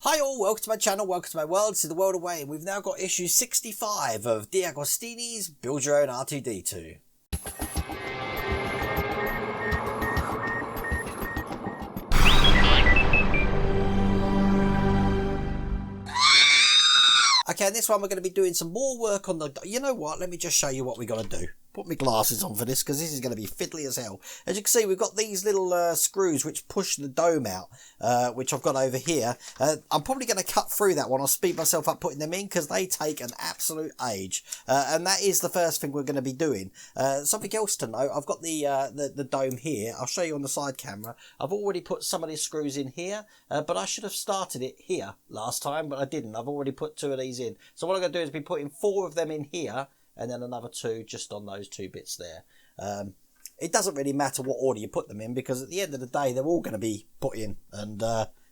Hi all, welcome to my channel, welcome to my world, this is the world away, and we've now got issue 65 of D'Agostini's Build Your Own R2-D2. Okay, in this one we're going to be doing some more work on the... You know what, let me just show you what we're going to do. Put my glasses on for this because this is going to be fiddly as hell. As you can see, we've got these little screws which push the dome out, which I've got over here. I'm probably going to cut through that one. I'll speed myself up putting them in because they take an absolute age. And that is the first thing we're going to be doing. Something else to note, I've got the dome here. I'll show you on the side camera. I've already put some of these screws in here, but I should have started it here last time, but I didn't. I've already put 2 of these in. So what I'm going to do is be putting 4 of them in here, and then another 2 just on those 2 bits there. It doesn't really matter what order you put them in, because at the end of the day they're all going to be put in and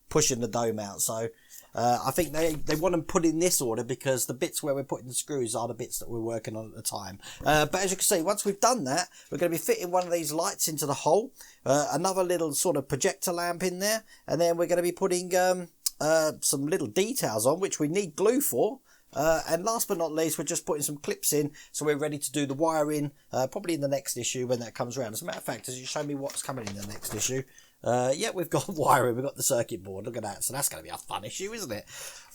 pushing the dome out. So I think they want them put in this order because the bits where we're putting the screws are the bits that we're working on at the time. But as you can see, once we've done that, we're going to be fitting one of these lights into the hole, another little sort of projector lamp in there, and then we're going to be putting some little details on, which we need glue for. And last but not least, we're just putting some clips in, so we're ready to do the wiring, probably in the next issue when that comes around. As a matter of fact, as you show me what's coming in the next issue, yeah, we've got wiring, we've got the circuit board, look at that, so that's going to be a fun issue, isn't it?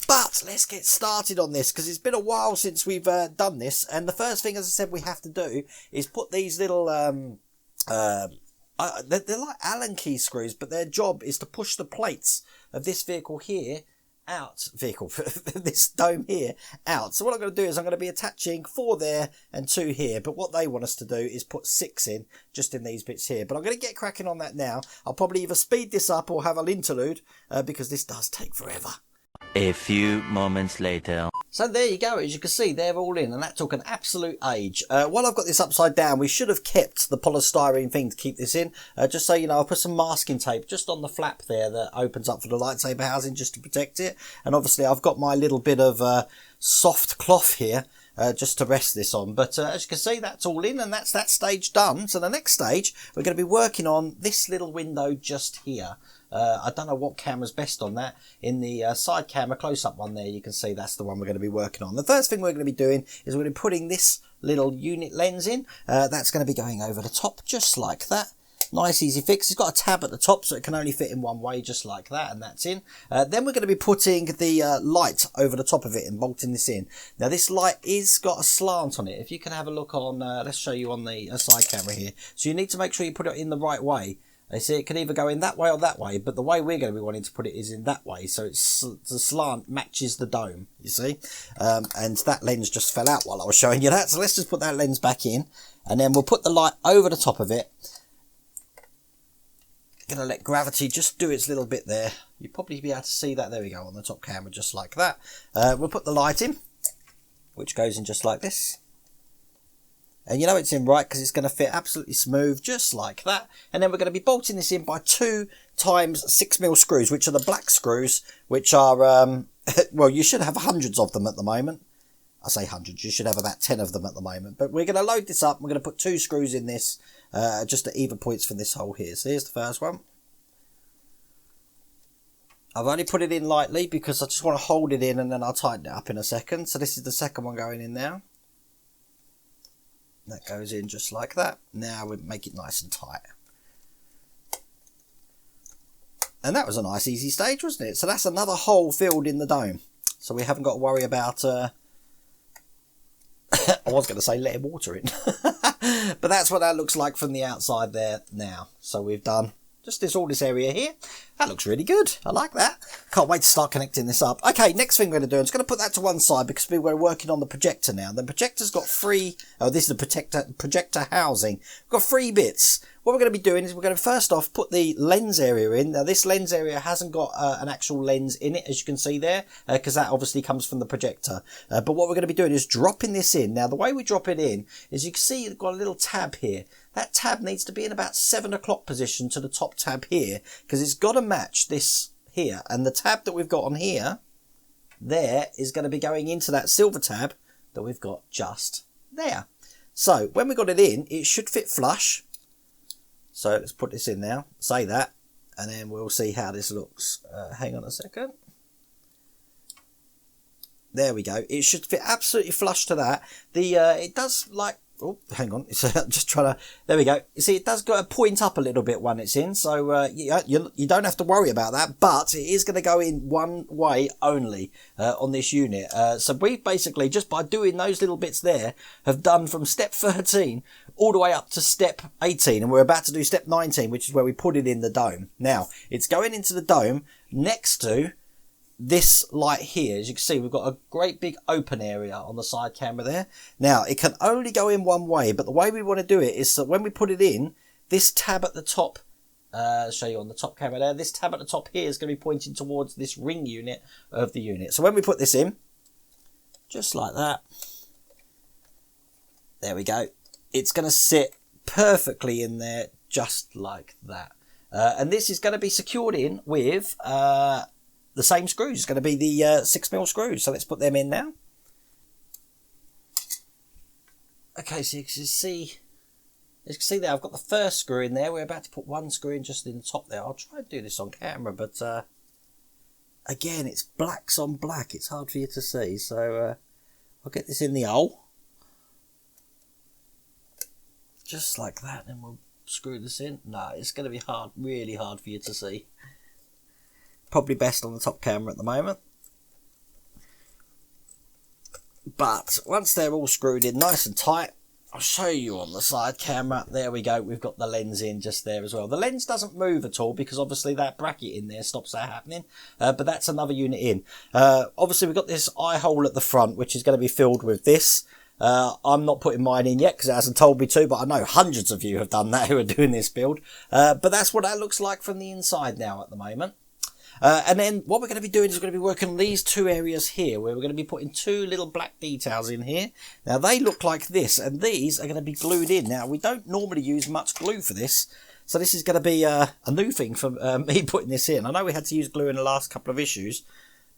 But let's get started on this, because it's been a while since we've done this, and the first thing, as I said, we have to do is put these little, they're like Allen key screws, but their job is to push the plates of this vehicle here this dome here out. So what I'm going to do is I'm going to be attaching 4 there and 2 here, but what they want us to do is put 6 in, just in these bits here. But I'm going to get cracking on that now. I'll probably either speed this up or have an interlude, because this does take forever. A few moments later. So there you go, as you can see, they're all in, and that took an absolute age. While I've got this upside down, we should have kept the polystyrene thing to keep this in. Just so you know, I'll put some masking tape just on the flap there that opens up for the lightsaber housing, just to protect it. And obviously I've got my little bit of soft cloth here, just to rest this on. But as you can see, that's all in, and that's that stage done. So the next stage, we're going to be working on this little window just here. I don't know what camera's best on that. In the side camera close-up one there, you can see that's the one we're going to be working on. The first thing we're going to be doing is we're going to be putting this little unit lens in. That's going to be going over the top just like that. Nice easy fix. It's got a tab at the top, so it can only fit in one way, just like that, and that's in. Then we're going to be putting the light over the top of it and bolting this in. Now this light is got a slant on it. If you can have a look on, let's show you on the side camera here. So you need to make sure you put it in the right way. They see it can either go in that way or that way, but the way we're going to be wanting to put it is in that way, so it's the slant matches the dome, you see. And that lens just fell out while I was showing you that, so let's just put that lens back in, and then we'll put the light over the top of it. Going to let gravity just do its little bit there. You'll probably be able to see that, there we go, on the top camera, just like that. We'll put the light in, which goes in just like this. And you know it's in right because it's going to fit absolutely smooth, just like that. And then we're going to be bolting this in by 2 times 6mm screws, which are the black screws, which are, well, you should have hundreds of them at the moment. I say hundreds, you should have about 10 of them at the moment. But we're going to load this up. We're going to put 2 screws in this, just at even points for this hole here. So here's the first one. I've only put it in lightly because I just want to hold it in and then I'll tighten it up in a second. So this is the second one going in now. That goes in just like that. Now we make it nice and tight. And that was a nice easy stage, wasn't it? So that's another hole filled in the dome. So we haven't got to worry about, I was going to say letting water in. But that's what that looks like from the outside there now. So we've done just all this area here. That looks really good. I like that. Can't wait to start connecting this up. Okay, next thing we're going to do, I'm just going to put that to one side because we're working on the projector now. The projector's got 3, this is the projector housing. We've got 3 bits. What we're going to be doing is we're going to first off put the lens area in. Now this lens area hasn't got an actual lens in it, as you can see there, because that obviously comes from the projector. But what we're going to be doing is dropping this in. Now the way we drop it in is you can see you've got a little tab here. That tab needs to be in about 7 o'clock position to the top tab here, because it's got to match this here. And the tab that we've got on here, there, is going to be going into that silver tab that we've got just there. So when we got it in, it should fit flush. So let's put this in now, say that, and then we'll see how this looks. Hang on a second. There we go. It should fit absolutely flush to that. It does like... Oh, hang on. It's just trying to... There we go. You see, it does go a point up a little bit when it's in. So you don't have to worry about that. But it is going to go in one way only on this unit. So we basically, just by doing those little bits there, have done from step 13 all the way up to step 18. And we're about to do step 19, which is where we put it in the dome. Now, it's going into the dome next to this light here. As you can see, we've got a great big open area on the side camera there. Now, it can only go in one way, but the way we want to do it is that when we put it in, this tab at the top, I'll show you on the top camera there, this tab at the top here is going to be pointing towards this ring unit of the unit. So when we put this in, just like that, there we go. It's going to sit perfectly in there, just like that. And this is going to be secured in with... the same screws. It's going to be the 6mm screws. So let's put them in now. Okay, so you can see there, I've got the first screw in there. We're about to put one screw in just in the top there. I'll try and do this on camera, but again, it's blacks on black. It's hard for you to see. So I'll get this in the hole. Just like that, and we'll screw this in. No, it's going to be hard, really hard for you to see. Probably best on the top camera at the moment. But once they're all screwed in nice and tight, I'll show you on the side camera. There we go. We've got the lens in just there as well. The lens doesn't move at all because obviously that bracket in there stops that happening. But that's another unit in. Obviously we've got this eye hole at the front, which is going to be filled with this. I'm not putting mine in yet because it hasn't told me to, but I know hundreds of you have done that who are doing this build. But that's what that looks like from the inside now at the moment. And then what we're going to be doing is we're going to be working on these two areas here where we're going to be putting two little black details in here. Now they look like this, and these are going to be glued in. Now we don't normally use much glue for this, so this is going to be a new thing for me putting this in. I know we had to use glue in the last couple of issues,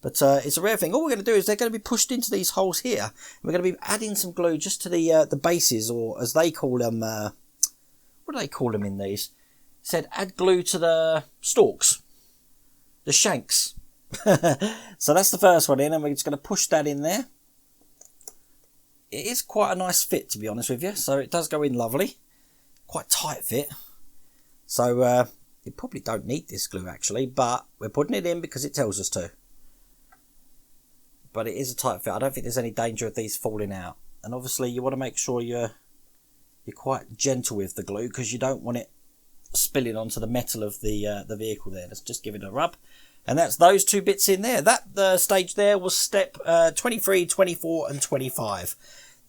but it's a rare thing. All we're going to do is they're going to be pushed into these holes here. We're going to be adding some glue just to the bases, or as they call them, what do they call them in these? It said add glue to the stalks. The shanks. So that's the first one in, and we're just going to push that in there. It is quite a nice fit, to be honest with you, so it does go in lovely. Quite tight fit. So you probably don't need this glue actually, but we're putting it in because it tells us to. But it is a tight fit. I don't think there's any danger of these falling out. And obviously you want to make sure you're quite gentle with the glue because you don't want it spilling onto the metal of the vehicle there. Let's just give it a rub. And that's those two bits in there. That stage there was step 23, 24 and 25.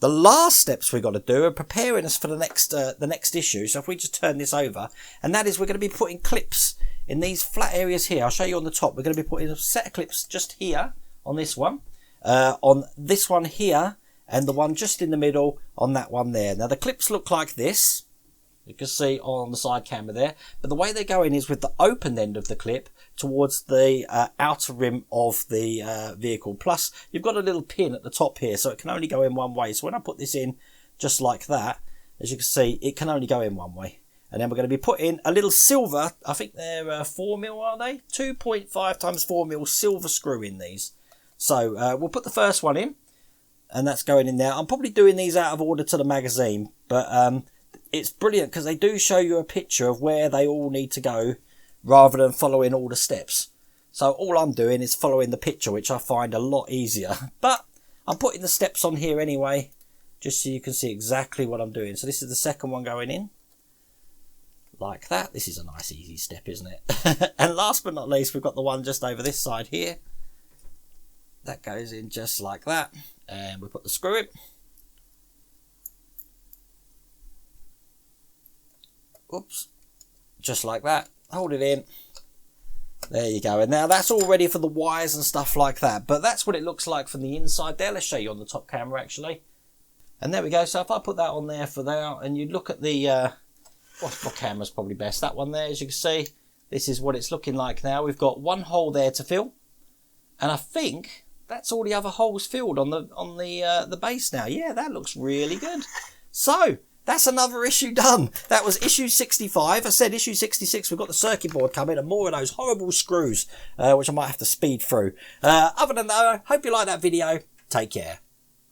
The last steps we've got to do are preparing us for the next issue. So if we just turn this over, and that is we're going to be putting clips in these flat areas here. I'll show you on the top. We're going to be putting a set of clips just here on this one here, and the one just in the middle on that one there. Now the clips look like this. You can see on the side camera there. But the way they're going is with the open end of the clip towards the outer rim of the vehicle. Plus, you've got a little pin at the top here, so it can only go in one way. So when I put this in just like that, as you can see, it can only go in one way. And then we're going to be putting a little silver, I think they're 4mm, are they? 2.5 times 4mm silver screw in these. So we'll put the first one in, and that's going in there. I'm probably doing these out of order to the magazine, but it's brilliant because they do show you a picture of where they all need to go rather than following all the steps. So all I'm doing is following the picture, which I find a lot easier. But I'm putting the steps on here anyway, just so you can see exactly what I'm doing. So this is the second one going in. Like that. This is a nice easy step, isn't it? And last but not least, we've got the one just over this side here. That goes in just like that. And we put the screw in. Oops, just like that. Hold it in. There you go. And now that's all ready for the wires and stuff like that. But that's what it looks like from the inside there. Let's show you on the top camera actually. And there we go. So if I put that on there for now, and you look at the what camera's probably best, that one there, as you can see, this is what it's looking like now. We've got one hole there to fill, and I think that's all the other holes filled on the base now. Yeah, that looks really good. So that's another issue done. That was issue 65. I said issue 66, we've got the circuit board coming and more of those horrible screws, which I might have to speed through. Other than that, I hope you like that video. Take care.